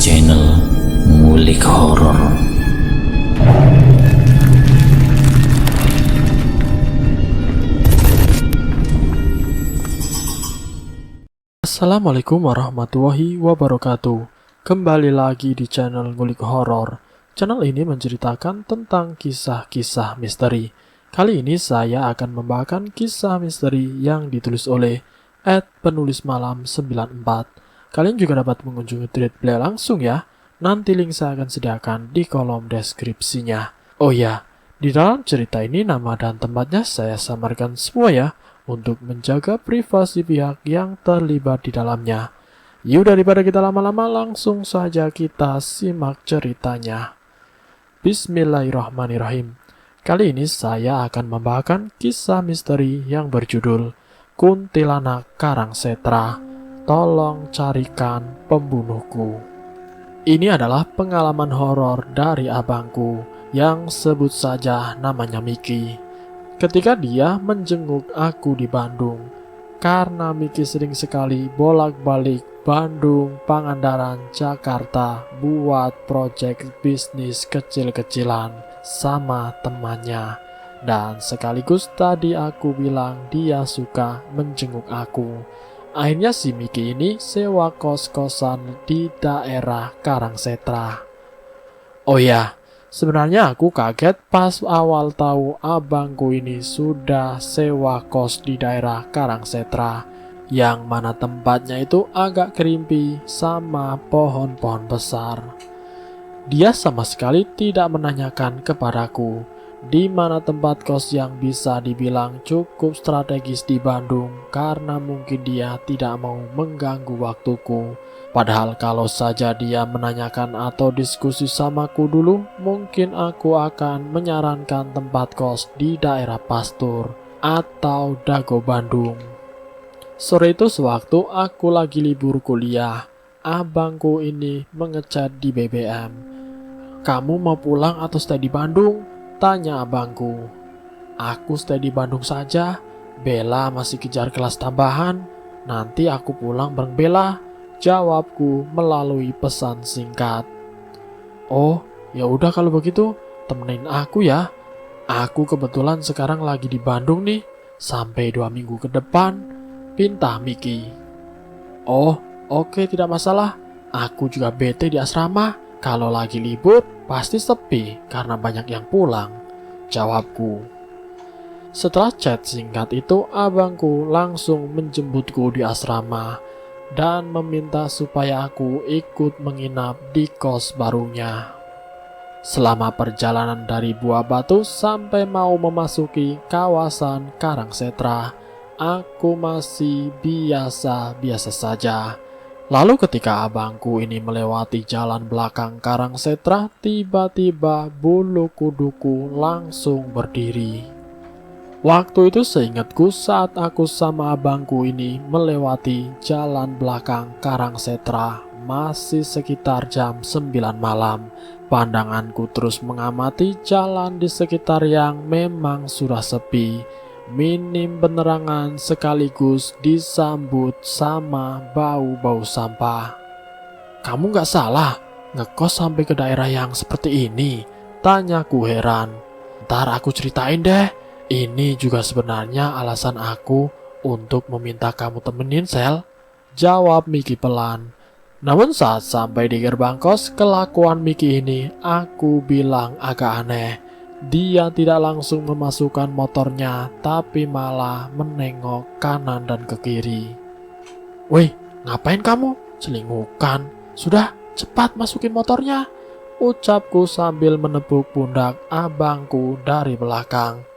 channel Ngulik Horor. Assalamualaikum warahmatullahi wabarakatuh. Kembali lagi di channel Ngulik Horor. Channel ini menceritakan tentang kisah-kisah misteri. Kali ini saya akan membawakan kisah misteri yang ditulis oleh @penulismalam94. Kalian juga dapat mengunjungi thread beliau langsung ya. Nanti link saya akan sediakan di kolom deskripsinya. Oh ya, di dalam cerita ini nama dan tempatnya saya samarkan semua ya, untuk menjaga privasi pihak yang terlibat di dalamnya. Yuk daripada kita lama-lama, langsung saja kita simak ceritanya. Bismillahirrahmanirrahim. Kali ini saya akan membawakan kisah misteri yang berjudul Kuntilanak Karangsetra. Tolong carikan pembunuhku. Ini adalah pengalaman horor dari abangku yang sebut saja namanya Miki. Ketika dia menjenguk aku di Bandung, karena Miki sering sekali bolak-balik Bandung, Pangandaran, Jakarta buat proyek bisnis kecil-kecilan sama temannya. Dan sekaligus tadi aku bilang dia suka menjenguk aku. Akhirnya si Miki ini sewa kos-kosan di daerah Karangsetra. Oh ya, sebenarnya aku kaget pas awal tahu abangku ini sudah sewa kos di daerah Karangsetra, yang mana tempatnya itu agak kerimpi sama pohon-pohon besar. Dia sama sekali tidak menanyakan kepadaku di mana tempat kos yang bisa dibilang cukup strategis di Bandung, karena mungkin dia tidak mau mengganggu waktuku. Padahal kalau saja dia menanyakan atau diskusi samaku dulu, mungkin aku akan menyarankan tempat kos di daerah Pastur atau Dago Bandung. Sore itu sewaktu aku lagi libur kuliah, abangku ini ngechat di BBM. "Kamu mau pulang atau stay di Bandung?" tanya abangku. "Aku stay di Bandung saja, Bella masih kejar kelas tambahan. Nanti aku pulang bareng Bella," jawabku melalui pesan singkat. "Oh, ya udah kalau begitu, temenin aku ya. Aku kebetulan sekarang lagi di Bandung nih, sampai 2 minggu ke depan," pinta Miki. "Oh, oke, tidak masalah. Aku juga bete di asrama. Kalau lagi libur, pasti sepi karena banyak yang pulang," jawabku. Setelah chat singkat itu, abangku langsung menjemputku di asrama dan meminta supaya aku ikut menginap di kos barunya. Selama perjalanan dari Buah Batu sampai mau memasuki kawasan Karangsetra, aku masih biasa-biasa saja. Lalu ketika abangku ini melewati jalan belakang Karangsetra, tiba-tiba bulu kuduku langsung berdiri. Waktu itu seingatku saat aku sama abangku ini melewati jalan belakang Karangsetra, masih sekitar jam 9 malam. Pandanganku terus mengamati jalan di sekitar yang memang sudah sepi. Minim penerangan sekaligus disambut sama bau-bau sampah. "Kamu gak salah ngekos sampai ke daerah yang seperti ini?" tanyaku heran. "Ntar aku ceritain deh. Ini juga sebenarnya alasan aku untuk meminta kamu temenin, Sel," jawab Miki pelan. Namun saat sampai di gerbang kos, kelakuan Miki ini aku bilang agak aneh. Dia tidak langsung memasukkan motornya, tapi malah menengok kanan dan ke kiri. "Woi, ngapain kamu? Celingukan. Sudah, cepat masukin motornya," ucapku sambil menepuk pundak abangku dari belakang.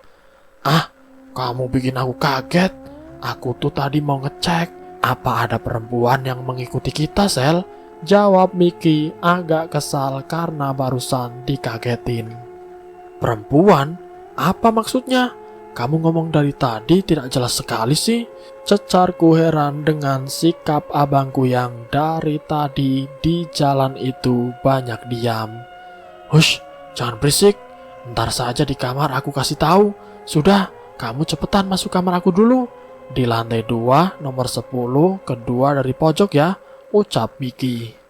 "Ah, kamu bikin aku kaget. Aku tuh tadi mau ngecek apa ada perempuan yang mengikuti kita, Sel," jawab Miki agak kesal karena barusan dikagetin. "Perempuan? Apa maksudnya? Kamu ngomong dari tadi tidak jelas sekali sih," cecarku heran dengan sikap abangku yang dari tadi di jalan itu banyak diam. "Hush, jangan berisik. Ntar saja di kamar aku kasih tahu. Sudah, kamu cepetan masuk kamar aku dulu. Di lantai 2, nomor 10, kedua dari pojok ya," ucap Miki.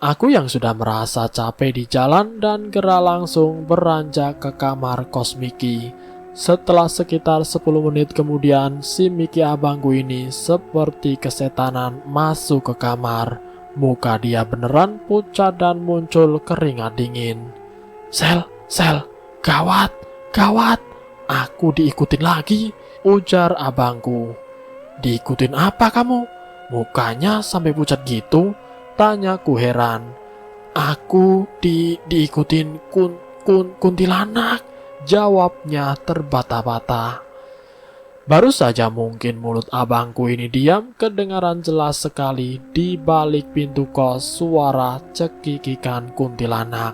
Aku yang sudah merasa capek di jalan dan gerak langsung beranjak ke kamar kos Miki. Setelah sekitar 10 menit kemudian, si Miki abangku ini seperti kesetanan masuk ke kamar. Muka dia beneran pucat dan muncul keringat dingin. Sel, gawat, aku diikutin lagi, ujar abangku. Diikutin apa kamu? Mukanya sampai pucat gitu? Tanyaku heran. Aku diikutin kuntilanak, jawabnya terbata-bata. Baru saja mungkin mulut abangku ini diam, kedengaran jelas sekali di balik pintu kos suara cekikikan kuntilanak.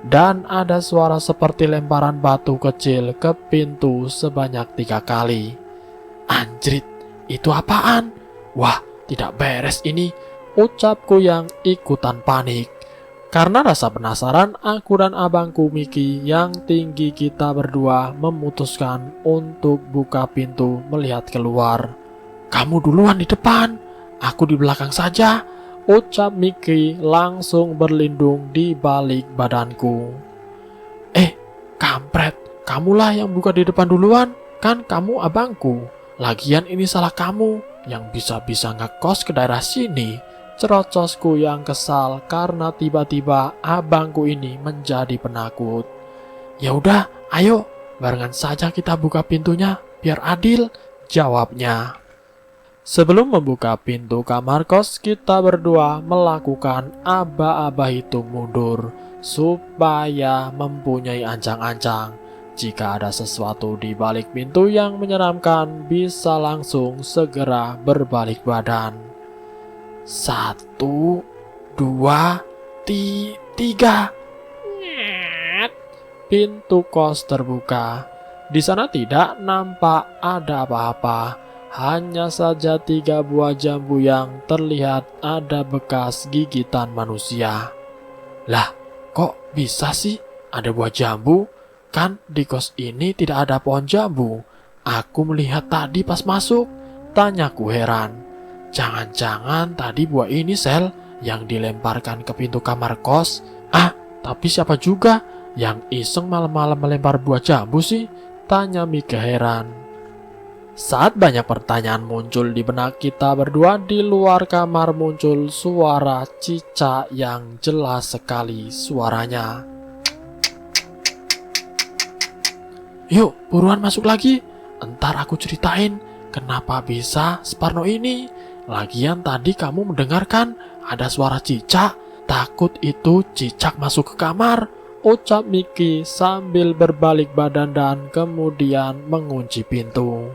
Dan ada suara seperti lemparan batu kecil ke pintu sebanyak 3 kali. Anjrit, itu apaan? Wah, tidak beres ini, ucapku yang ikutan panik. Karena rasa penasaran, aku dan abangku Miki yang tinggi kita berdua memutuskan untuk buka pintu melihat keluar. Kamu duluan di depan, aku di belakang saja, ucap Miki langsung berlindung di balik badanku. Kampret, kamulah yang buka di depan duluan, kan kamu abangku. Lagian ini salah kamu yang bisa-bisa ngekos ke daerah sini. Cerocosku yang kesal karena tiba-tiba abangku ini menjadi penakut. Ya udah, ayo, barengan saja kita buka pintunya, biar adil, jawabnya. Sebelum membuka pintu kamar kos, kita berdua melakukan aba-aba hitung mundur supaya mempunyai ancang-ancang. Jika ada sesuatu di balik pintu yang menyeramkan, bisa langsung segera berbalik badan. 1, 2, 3. Pintu kos terbuka. Di sana tidak nampak ada apa-apa. Hanya saja 3 buah jambu yang terlihat ada bekas gigitan manusia. Lah, kok bisa sih ada buah jambu? Kan di kos ini tidak ada pohon jambu. Aku melihat tadi pas masuk, tanyaku heran. Jangan-jangan tadi buah ini Sel yang dilemparkan ke pintu kamar kos. Tapi siapa juga yang iseng malam-malam melempar buah jambu sih? Tanya Mika heran. Saat banyak pertanyaan muncul di benak kita berdua, di luar kamar muncul suara cicak yang jelas sekali suaranya. Yuk, buruan masuk lagi. Entar aku ceritain kenapa bisa separno ini. Lagian tadi kamu mendengarkan ada suara cicak. Takut itu cicak masuk ke kamar, ucap Miki sambil berbalik badan dan kemudian mengunci pintu.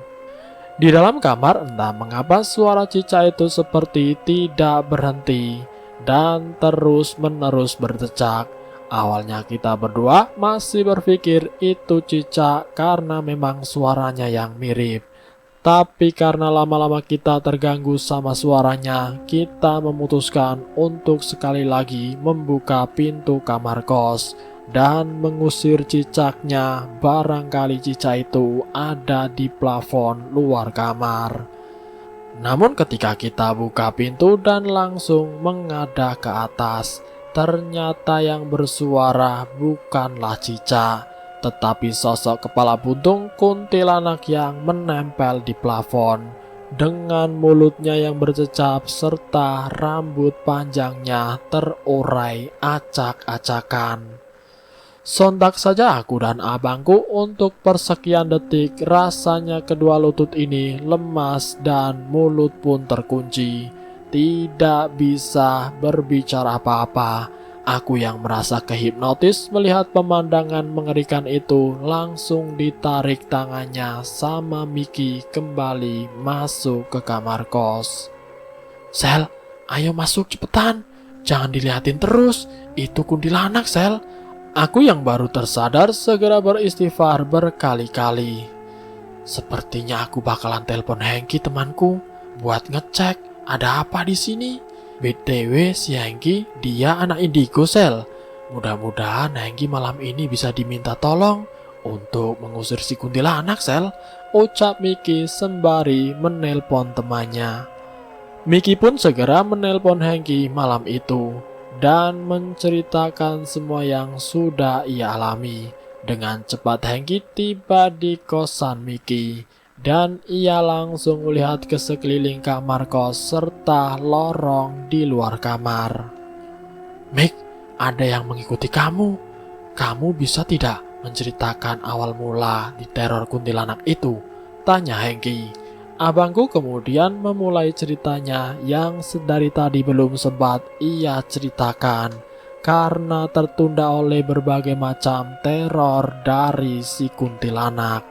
Di dalam kamar entah mengapa suara cicak itu seperti tidak berhenti dan terus-menerus berdecak. Awalnya kita berdua masih berpikir itu cicak karena memang suaranya yang mirip. Tapi karena lama-lama kita terganggu sama suaranya, kita memutuskan untuk sekali lagi membuka pintu kamar kos dan mengusir cicaknya. Barangkali cicak itu ada di plafon luar kamar. Namun ketika kita buka pintu dan langsung menghadap ke atas, ternyata yang bersuara bukanlah cicak, tetapi sosok kepala buntung kuntilanak yang menempel di plafon dengan mulutnya yang bercecap serta rambut panjangnya terurai acak-acakan. Sontak saja aku dan abangku untuk persekian detik rasanya kedua lutut ini lemas dan mulut pun terkunci. Tidak bisa berbicara apa-apa. Aku yang merasa kehipnotis melihat pemandangan mengerikan itu langsung ditarik tangannya sama Miki kembali masuk ke kamar kos. Sel, ayo masuk cepetan. Jangan dilihatin terus. Itu kuntilanak, Sel. Aku yang baru tersadar segera beristighfar berkali-kali. Sepertinya aku bakalan telepon Hengki temanku buat ngecek ada apa di sini. BTW si Hengki dia anak indigo Sel. Mudah-mudahan Hengki malam ini bisa diminta tolong untuk mengusir si kuntilanak Sel, ucap Miki sembari menelpon temannya. Miki pun segera menelpon Hengki malam itu dan menceritakan semua yang sudah ia alami. Dengan cepat Hengki tiba di kosan Miki dan ia langsung melihat ke sekeliling kamar kos serta lorong di luar kamar. "Mik, ada yang mengikuti kamu. Kamu bisa tidak menceritakan awal mula di teror kuntilanak itu?" tanya Hengki. Abangku kemudian memulai ceritanya yang dari tadi belum sempat ia ceritakan karena tertunda oleh berbagai macam teror dari si kuntilanak.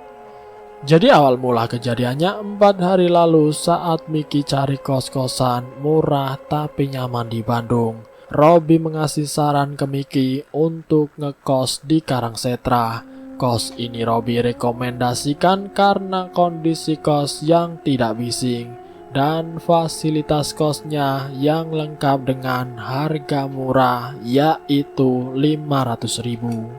Jadi awal mula kejadiannya 4 hari lalu saat Miki cari kos-kosan murah tapi nyaman di Bandung. Robby mengasih saran ke Miki untuk ngekos di Karangsetra. Kos ini Robby rekomendasikan karena kondisi kos yang tidak bising dan fasilitas kosnya yang lengkap dengan harga murah yaitu 500.000.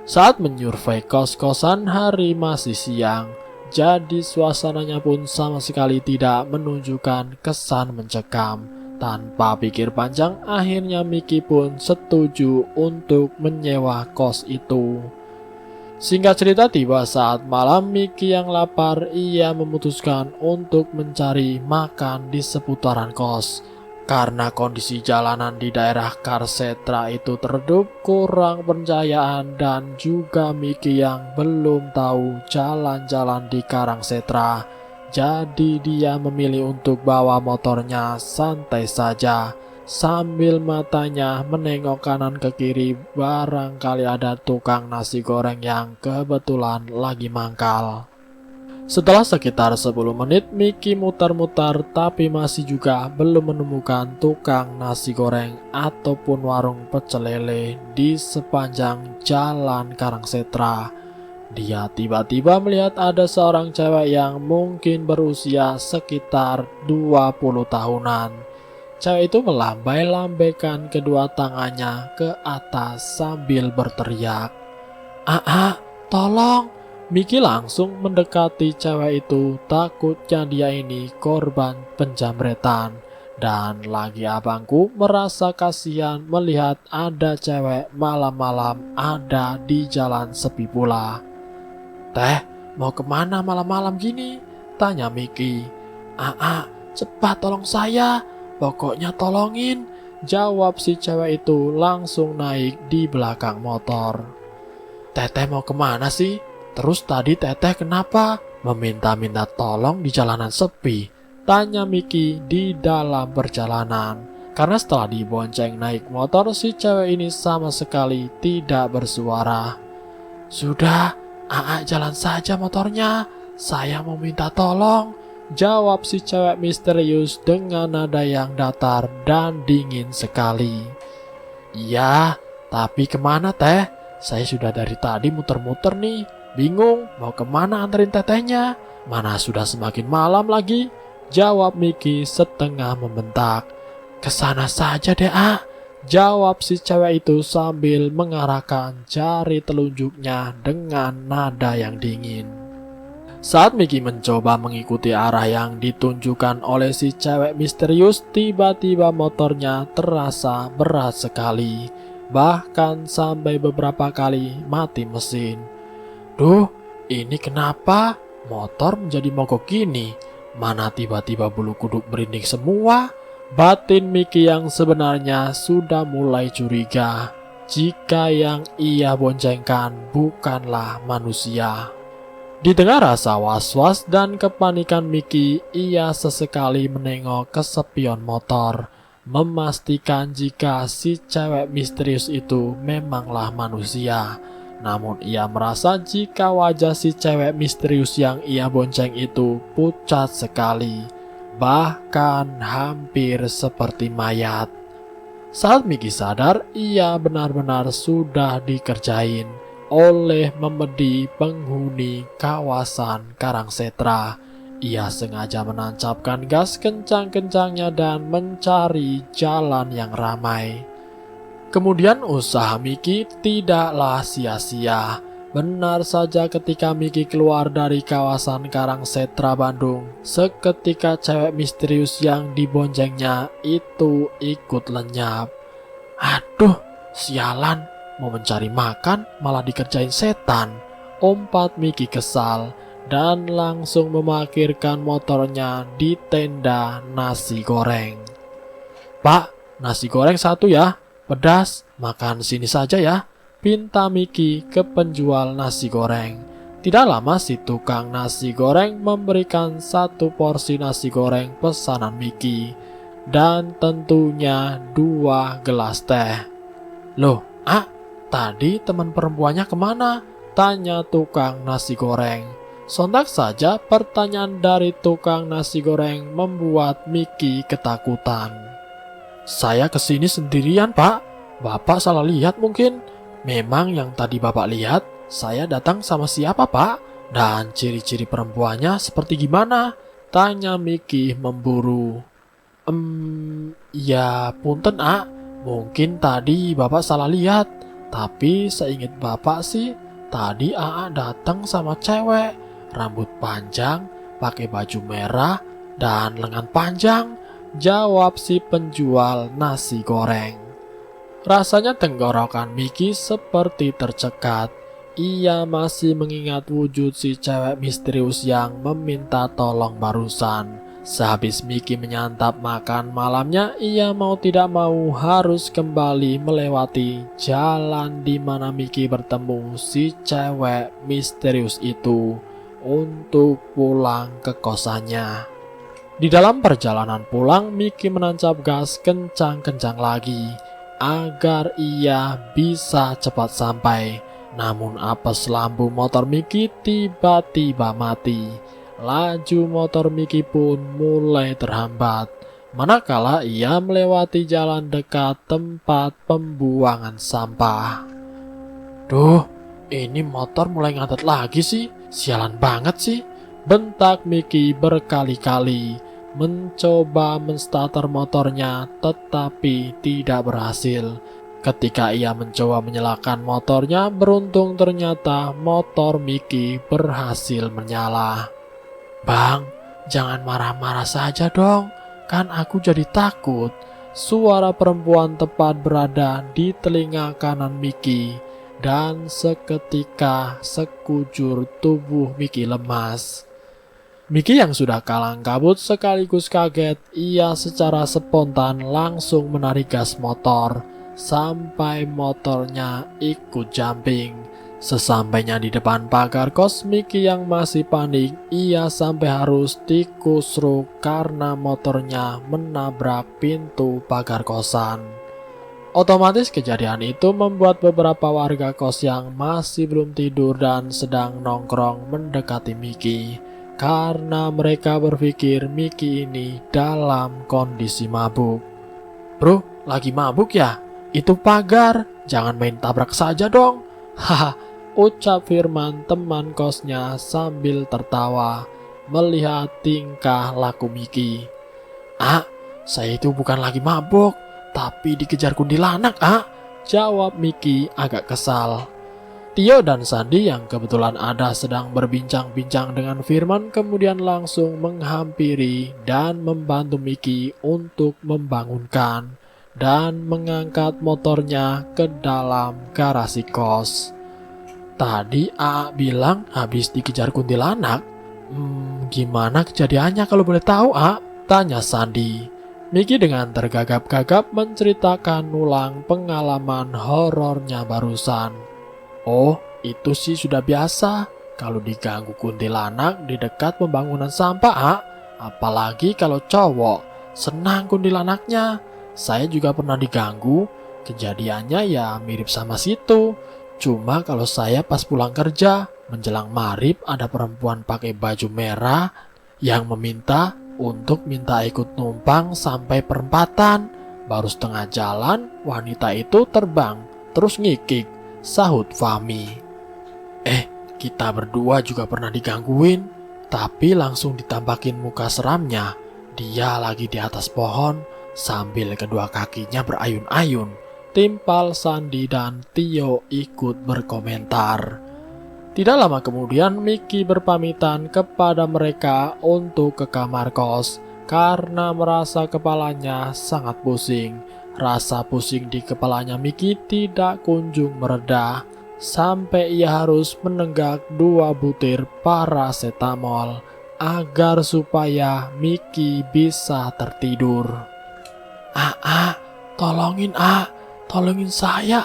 Saat menyurvei kos-kosan hari masih siang, jadi suasananya pun sama sekali tidak menunjukkan kesan mencekam. Tanpa pikir panjang, akhirnya Miki pun setuju untuk menyewa kos itu. Singkat cerita, tiba saat malam Miki yang lapar, ia memutuskan untuk mencari makan di seputaran kos. Karena kondisi jalanan di daerah Karangsetra itu teredup, kurang pencahayaan dan juga Miki yang belum tahu jalan-jalan di Karangsetra. Jadi dia memilih untuk bawa motornya santai saja. Sambil matanya menengok kanan ke kiri, barangkali ada tukang nasi goreng yang kebetulan lagi mangkal. Setelah sekitar 10 menit, Miki mutar-mutar tapi masih juga belum menemukan tukang nasi goreng ataupun warung pecel lele di sepanjang jalan Karangsetra. Dia tiba-tiba melihat ada seorang cewek yang mungkin berusia sekitar 20 tahunan. Cewek itu melambai-lambaikan kedua tangannya ke atas sambil berteriak, "Ah, tolong!" Miki langsung mendekati cewek itu, takutnya dia ini korban penjamretan. Dan lagi abangku merasa kasihan melihat ada cewek malam-malam ada di jalan sepi pula. "Teh, mau kemana malam-malam gini?" tanya Miki. "Ah, cepat tolong saya. Pokoknya tolongin," jawab si cewek itu langsung naik di belakang motor. "Teteh mau kemana sih? Terus tadi teteh kenapa meminta-minta tolong di jalanan sepi?" tanya Miki di dalam perjalanan. Karena setelah dibonceng naik motor, si cewek ini sama sekali tidak bersuara. "Sudah, jalan saja motornya. Saya mau minta tolong," jawab si cewek misterius dengan nada yang datar dan dingin sekali. "Iya, tapi kemana teh? Saya sudah dari tadi muter-muter nih. Bingung mau kemana anterin tetehnya. Mana sudah semakin malam lagi," jawab Miki setengah membentak. "Kesana saja deh, jawab si cewek itu sambil mengarahkan jari telunjuknya dengan nada yang dingin. Saat Miki mencoba mengikuti arah yang ditunjukkan oleh si cewek misterius, tiba-tiba motornya terasa berat sekali. Bahkan sampai beberapa kali mati mesin. "Duh, ini kenapa motor menjadi mogok gini? Mana tiba-tiba bulu kuduk merinding semua?" Batin Miki yang sebenarnya sudah mulai curiga jika yang ia boncengkan bukanlah manusia. Di tengah rasa was-was dan kepanikan Miki, ia sesekali menengok ke spion motor, memastikan jika si cewek misterius itu memanglah manusia. Namun ia merasa jika wajah si cewek misterius yang ia bonceng itu pucat sekali, bahkan hampir seperti mayat. Saat Miki sadar, ia benar-benar sudah dikerjain oleh memedi penghuni kawasan Karangsetra. Ia sengaja menancapkan gas kencang-kencangnya dan mencari jalan yang ramai. Kemudian usaha Miki tidaklah sia-sia. Benar saja ketika Miki keluar dari kawasan Karangsetra Bandung, seketika cewek misterius yang diboncengnya itu ikut lenyap. Aduh, sialan, mau mencari makan malah dikerjain setan. Ompat Miki kesal dan langsung memarkirkan motornya di tenda nasi goreng. Pak, nasi goreng satu ya, pedas, makan sini saja ya, pinta Miki ke penjual nasi goreng. Tidak lama si tukang nasi goreng memberikan satu porsi nasi goreng pesanan Miki dan tentunya 2 gelas teh. Loh, tadi teman perempuannya kemana? Tanya tukang nasi goreng. Sontak saja pertanyaan dari tukang nasi goreng membuat Miki ketakutan. Saya kesini sendirian, Pak. Bapak salah lihat mungkin. Memang yang tadi Bapak lihat, saya datang sama siapa, Pak? Dan ciri-ciri perempuannya seperti gimana? Tanya Miki memburu. Ya punten, mungkin tadi Bapak salah lihat. Tapi seingat Bapak sih, tadi datang sama cewek, rambut panjang, pakai baju merah, dan lengan panjang. Jawab si penjual nasi goreng. Rasanya tenggorokan Miki seperti tercekat. Ia masih mengingat wujud si cewek misterius yang meminta tolong barusan. Sehabis Miki menyantap makan malamnya, ia mau tidak mau harus kembali melewati jalan di mana Miki bertemu si cewek misterius itu untuk pulang ke kosannya. Di dalam perjalanan pulang, Miki menancap gas kencang-kencang lagi agar ia bisa cepat sampai. Namun apes lampu motor Miki tiba-tiba mati. Laju motor Miki pun mulai terhambat manakala ia melewati jalan dekat tempat pembuangan sampah. Duh, ini motor mulai ngadet lagi sih. Sialan banget sih. Bentak Miki berkali-kali, mencoba menstarter motornya tetapi tidak berhasil. Ketika ia mencoba menyalakan motornya, beruntung ternyata motor Miki berhasil menyala. Bang, jangan marah-marah saja dong, kan aku jadi takut. Suara perempuan tepat berada di telinga kanan Miki, dan seketika sekujur tubuh Miki lemas. Miki yang sudah kalang kabut sekaligus kaget, ia secara spontan langsung menarik gas motor sampai motornya ikut jumping. Sesampainya di depan pagar kos Miki yang masih panik, ia sampai harus tikusruk karena motornya menabrak pintu pagar kosan. Otomatis kejadian itu membuat beberapa warga kos yang masih belum tidur dan sedang nongkrong mendekati Miki karena mereka berpikir Miki ini dalam kondisi mabuk. Bro, lagi mabuk ya? Itu pagar, jangan main tabrak saja dong. Haha, ucap Firman teman kosnya sambil tertawa melihat tingkah laku Miki. Saya itu bukan lagi mabuk, tapi dikejar kuntilanak, jawab Miki agak kesal. Tio dan Sandi yang kebetulan ada sedang berbincang-bincang dengan Firman kemudian langsung menghampiri dan membantu Miki untuk membangunkan dan mengangkat motornya ke dalam garasi kos. Tadi bilang habis dikejar kuntilanak. Gimana kejadiannya kalau boleh tahu, tanya Sandi. Miki dengan tergagap-gagap menceritakan ulang pengalaman horornya barusan. Oh, itu sih sudah biasa kalau diganggu kuntilanak di dekat pembangunan sampah, apalagi kalau cowok. Senang kuntilanaknya. Saya juga pernah diganggu. Kejadiannya ya mirip sama situ. Cuma kalau saya pas pulang kerja menjelang maghrib ada perempuan pakai baju merah yang meminta ikut numpang sampai perempatan. Baru setengah jalan wanita itu terbang terus ngikik, sahut Fami. Kita berdua juga pernah digangguin, tapi langsung ditampakin muka seramnya. Dia lagi di atas pohon sambil kedua kakinya berayun-ayun. Timpal Sandi dan Tio ikut berkomentar. Tidak lama kemudian Miki berpamitan kepada mereka untuk ke kamar kos karena merasa kepalanya sangat pusing. Rasa pusing di kepalanya Miki tidak kunjung mereda sampai ia harus menenggak 2 butir paracetamol agar supaya Miki bisa tertidur. Tolongin saya,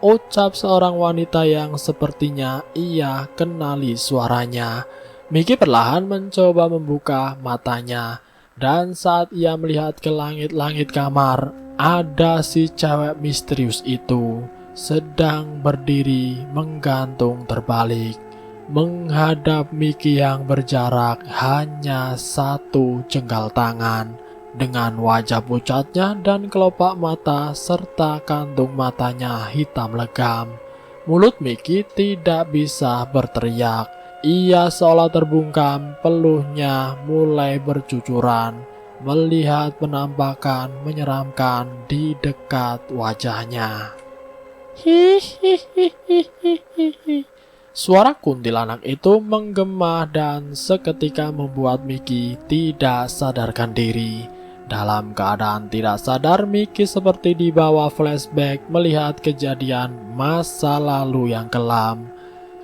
ucap seorang wanita yang sepertinya ia kenali suaranya. Miki perlahan mencoba membuka matanya, dan saat ia melihat ke langit-langit kamar, ada si cewek misterius itu sedang berdiri menggantung terbalik, menghadap Miki yang berjarak hanya 1 jengkal tangan. Dengan wajah pucatnya dan kelopak mata serta kantung matanya hitam legam, mulut Miki tidak bisa berteriak. Ia seolah terbungkam, peluhnya mulai bercucuran melihat penampakan menyeramkan di dekat wajahnya. Hihihihihihi. Suara kuntilanak itu menggema dan seketika membuat Miki tidak sadarkan diri. Dalam keadaan tidak sadar, Miki seperti dibawa flashback melihat kejadian masa lalu yang kelam.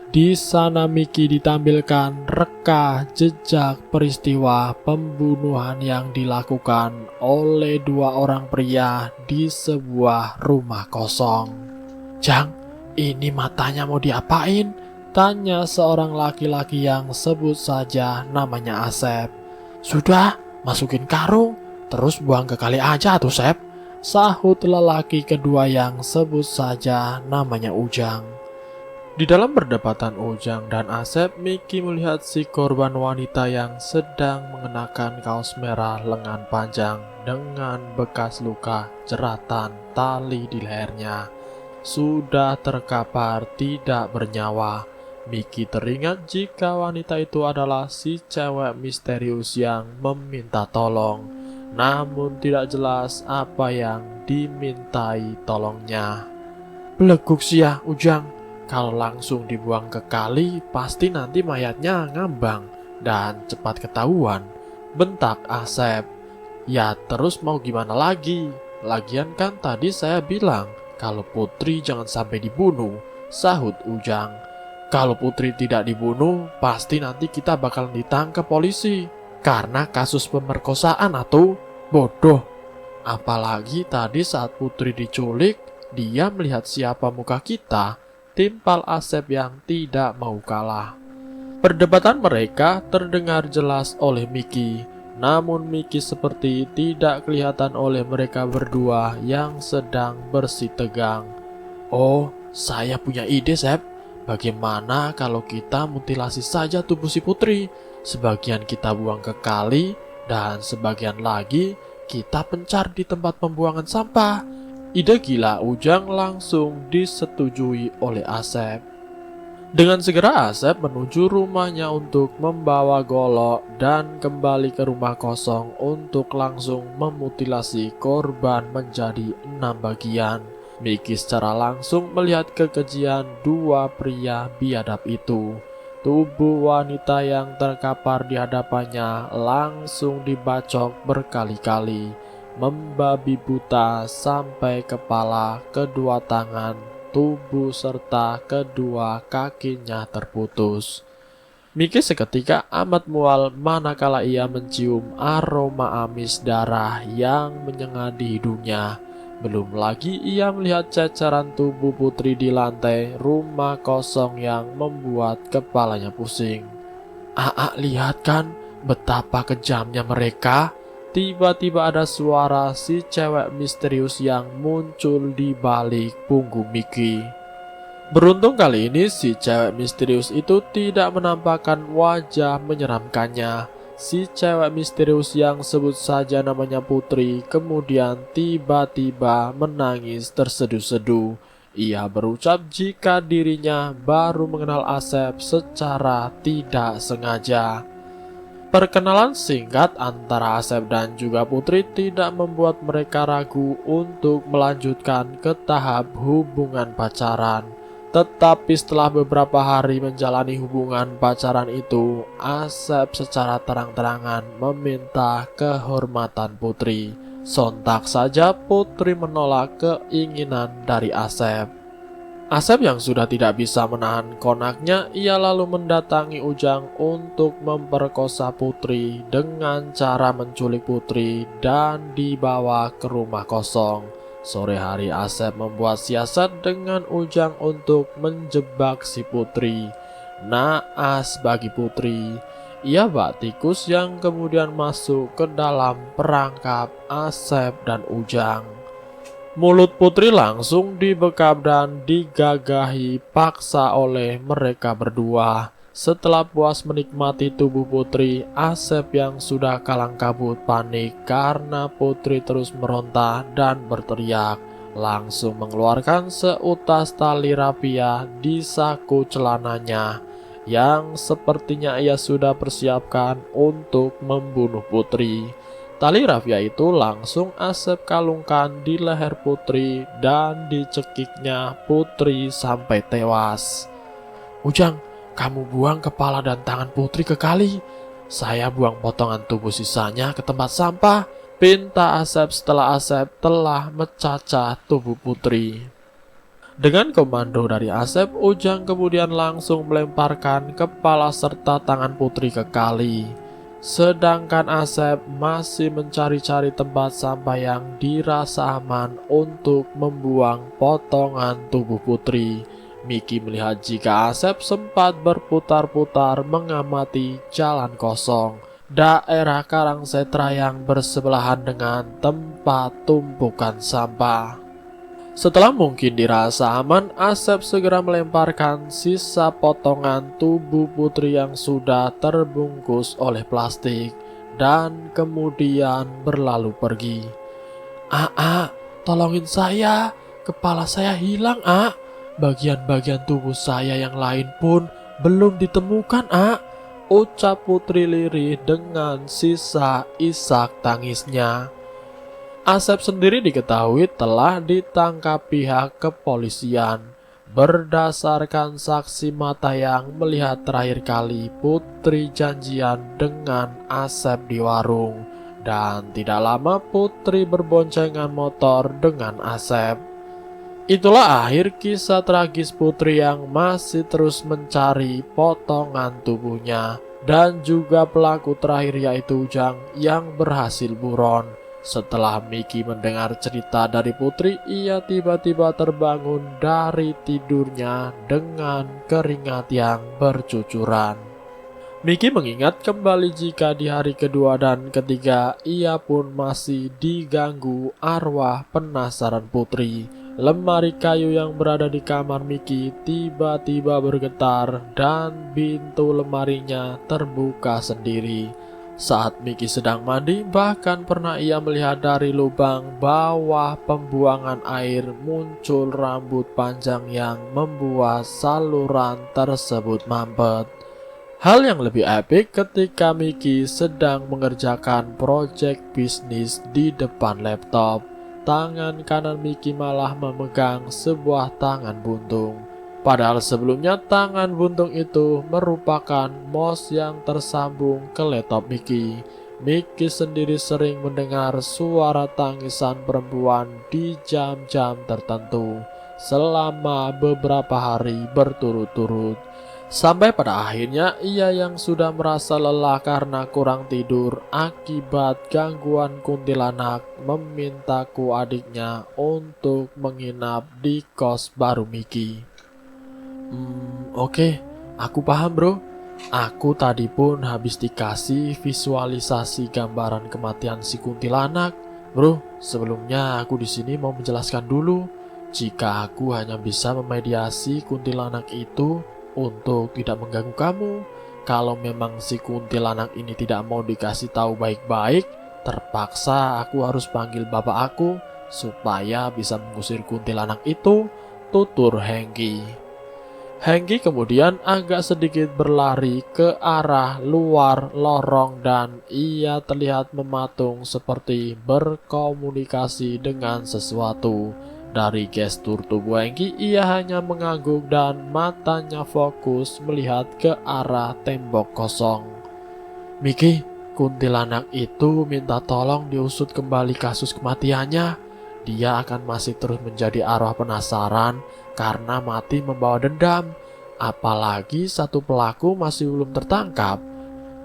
Di sana Miki ditampilkan reka jejak peristiwa pembunuhan yang dilakukan oleh 2 orang pria di sebuah rumah kosong. "Jang, ini matanya mau diapain?" tanya seorang laki-laki yang sebut saja namanya Asep. "Sudah, masukin karung, terus buang ke kali aja tuh, Sep," sahut lelaki kedua yang sebut saja namanya Ujang. Di dalam perdebatan Ujang dan Asep, Miki melihat si korban wanita yang sedang mengenakan kaos merah lengan panjang dengan bekas luka jeratan tali di lehernya. Sudah terkapar tidak bernyawa. Miki teringat jika wanita itu adalah si cewek misterius yang meminta tolong, namun tidak jelas apa yang dimintai tolongnya. "Beleguk sih ya, Ujang. Kalau langsung dibuang ke kali, pasti nanti mayatnya ngambang dan cepat ketahuan," bentak Asep. "Ya terus mau gimana lagi? Lagian kan tadi saya bilang kalau Putri jangan sampai dibunuh," sahut Ujang. "Kalau Putri tidak dibunuh, pasti nanti kita bakal ditangkap polisi karena kasus pemerkosaan atau bodoh. Apalagi tadi saat Putri diculik, dia melihat siapa muka kita," timpal Asep yang tidak mau kalah. Perdebatan mereka terdengar jelas oleh Miki, namun Miki seperti tidak kelihatan oleh mereka berdua yang sedang bersitegang. "Oh, saya punya ide, Sep. Bagaimana kalau kita mutilasi saja tubuh si Putri? Sebagian kita buang ke kali, dan sebagian lagi kita pencar di tempat pembuangan sampah." Ide gila Ujang langsung disetujui oleh Asep. Dengan segera Asep menuju rumahnya untuk membawa golok dan kembali ke rumah kosong untuk langsung memutilasi korban menjadi 6 bagian. Miki secara langsung melihat kekejian 2 pria biadab itu. Tubuh wanita yang terkapar di hadapannya langsung dibacok berkali-kali, membabi buta sampai kepala, kedua tangan, tubuh serta kedua kakinya terputus. Miki seketika amat mual manakala ia mencium aroma amis darah yang menyengat di hidungnya. Belum lagi ia melihat ceceran tubuh Putri di lantai rumah kosong yang membuat kepalanya pusing. Lihat kan betapa kejamnya mereka." Tiba-tiba ada suara si cewek misterius yang muncul di balik punggung Miki. Beruntung kali ini si cewek misterius itu tidak menampakkan wajah menyeramkannya. Si cewek misterius yang sebut saja namanya Putri kemudian tiba-tiba menangis terseduh-seduh. Ia berucap jika dirinya baru mengenal Asep secara tidak sengaja. Perkenalan singkat antara Asep dan juga Putri tidak membuat mereka ragu untuk melanjutkan ke tahap hubungan pacaran. Tetapi setelah beberapa hari menjalani hubungan pacaran itu, Asep secara terang-terangan meminta kehormatan Putri. Sontak saja Putri menolak keinginan dari Asep. Asep yang sudah tidak bisa menahan konaknya, ia lalu mendatangi Ujang untuk memperkosa Putri dengan cara menculik Putri dan dibawa ke rumah kosong. Sore hari Asep membuat siasat dengan Ujang untuk menjebak si Putri. Naas bagi Putri, ia bak tikus yang kemudian masuk ke dalam perangkap Asep dan Ujang. Mulut Putri langsung dibekap dan digagahi paksa oleh mereka berdua. Setelah puas menikmati tubuh Putri, Asep yang sudah kalang kabut panik karena Putri terus meronta dan berteriak, langsung mengeluarkan seutas tali rapia di saku celananya yang sepertinya ia sudah persiapkan untuk membunuh Putri. Tali rafia itu langsung Asep kalungkan di leher Putri dan dicekiknya Putri sampai tewas. Ujang, kamu buang kepala dan tangan Putri ke kali. Saya buang potongan tubuh sisanya ke tempat sampah, pinta Asep setelah Asep telah mencacah tubuh Putri. Dengan komando dari Asep, Ujang kemudian langsung melemparkan kepala serta tangan Putri ke kali. Sedangkan Asep masih mencari-cari tempat sampah yang dirasa aman untuk membuang potongan tubuh Putri. Miki melihat jika Asep sempat berputar-putar mengamati jalan kosong daerah Karangsetra yang bersebelahan dengan tempat tumpukan sampah. Setelah mungkin dirasa aman, Asep segera melemparkan sisa potongan tubuh Putri yang sudah terbungkus oleh plastik dan kemudian berlalu pergi. Tolongin saya, kepala saya hilang, Bagian-bagian tubuh saya yang lain pun belum ditemukan, ucap Putri lirih dengan sisa isak tangisnya. Asep sendiri diketahui telah ditangkap pihak kepolisian. Berdasarkan saksi mata yang melihat terakhir kali Putri janjian dengan Asep di warung. Dan tidak lama Putri berboncengan motor dengan Asep. Itulah akhir kisah tragis Putri yang masih terus mencari potongan tubuhnya. Dan juga pelaku terakhir yaitu Ujang yang berhasil buron. Setelah Miki mendengar cerita dari Putri, ia tiba-tiba terbangun dari tidurnya dengan keringat yang bercucuran. Miki mengingat kembali jika di hari kedua dan ketiga ia pun masih diganggu arwah penasaran Putri. Lemari kayu yang berada di kamar Miki tiba-tiba bergetar dan pintu lemarinya terbuka sendiri. Saat Miki sedang mandi, bahkan pernah ia melihat dari lubang bawah pembuangan air muncul rambut panjang yang membuat saluran tersebut mampet. Hal yang lebih epik ketika Miki sedang mengerjakan proyek bisnis di depan laptop. Tangan kanan Miki malah memegang sebuah tangan buntung. Padahal sebelumnya tangan buntung itu merupakan mouse yang tersambung ke laptop Miki. Miki sendiri sering mendengar suara tangisan perempuan di jam-jam tertentu selama beberapa hari berturut-turut. Sampai pada akhirnya ia yang sudah merasa lelah karena kurang tidur akibat gangguan kuntilanak memintaku adiknya untuk menginap di kos baru Miki. Oke, aku paham bro. Aku tadi pun habis dikasih visualisasi gambaran kematian si kuntilanak. Bro, sebelumnya aku di sini mau menjelaskan dulu. Jika aku hanya bisa memediasi kuntilanak itu untuk tidak mengganggu kamu. Kalau memang si kuntilanak ini tidak mau dikasih tahu baik-baik, terpaksa aku harus panggil bapak aku supaya bisa mengusir kuntilanak itu, tutur Hengki. Hengki kemudian agak sedikit berlari ke arah luar lorong dan ia terlihat mematung seperti berkomunikasi dengan sesuatu. Dari gestur tubuh Hengki, ia hanya mengangguk dan matanya fokus melihat ke arah tembok kosong. "Miki, kuntilanak itu minta tolong diusut kembali kasus kematiannya. Dia akan masih terus menjadi arwah penasaran karena mati membawa dendam. Apalagi satu pelaku masih belum tertangkap.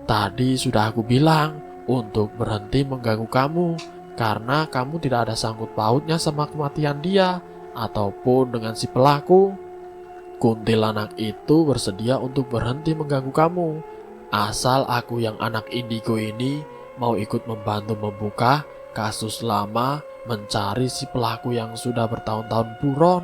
Tadi sudah aku bilang untuk berhenti mengganggu kamu, karena kamu tidak ada sangkut pautnya sama kematian dia ataupun dengan si pelaku. Kuntilanak itu bersedia untuk berhenti mengganggu kamu, asal aku yang anak indigo ini mau ikut membantu membuka kasus lama, mencari si pelaku yang sudah bertahun-tahun buron.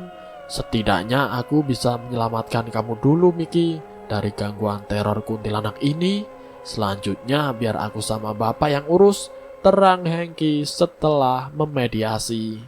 Setidaknya aku bisa menyelamatkan kamu dulu, Miki, dari gangguan teror kuntilanak ini. Selanjutnya biar aku sama bapak yang urus," terang Hengki setelah memediasi.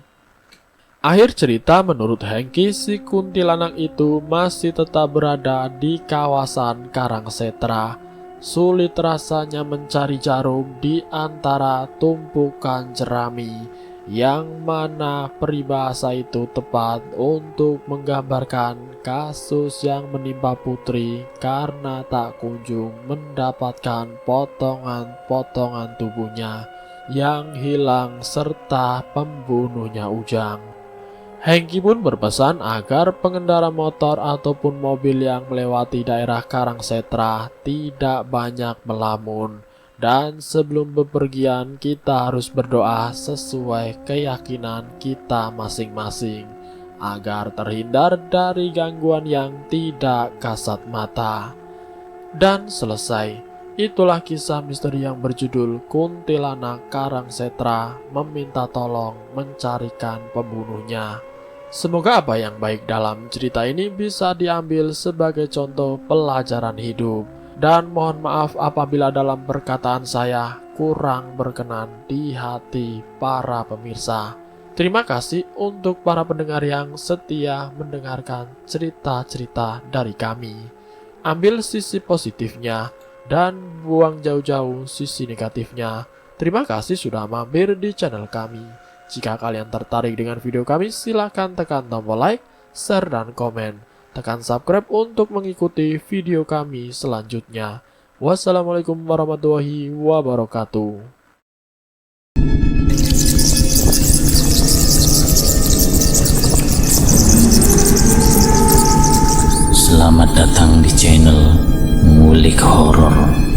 Akhir cerita, menurut Hengki, si kuntilanak itu masih tetap berada di kawasan Karangsetra. Sulit rasanya mencari jarum di antara tumpukan jerami, yang mana peribahasa itu tepat untuk menggambarkan kasus yang menimpa Putri karena tak kunjung mendapatkan potongan-potongan tubuhnya yang hilang serta pembunuhnya Ujang. Hengki pun berpesan agar pengendara motor ataupun mobil yang melewati daerah Karangsetra tidak banyak melamun. Dan sebelum bepergian, kita harus berdoa sesuai keyakinan kita masing-masing agar terhindar dari gangguan yang tidak kasat mata. Dan selesai. Itulah kisah misteri yang berjudul Kuntilanak Karangsetra meminta tolong mencarikan pembunuhnya. Semoga apa yang baik dalam cerita ini bisa diambil sebagai contoh pelajaran hidup. Dan mohon maaf apabila dalam perkataan saya kurang berkenan di hati para pemirsa. Terima kasih untuk para pendengar yang setia mendengarkan cerita-cerita dari kami. Ambil sisi positifnya dan buang jauh-jauh sisi negatifnya. Terima kasih sudah mampir di channel kami. Jika kalian tertarik dengan video kami, silahkan tekan tombol like, share, dan komen. Tekan subscribe untuk mengikuti video kami selanjutnya. Wassalamualaikum warahmatullahi wabarakatuh. Selamat datang di channel Ngulik Horor.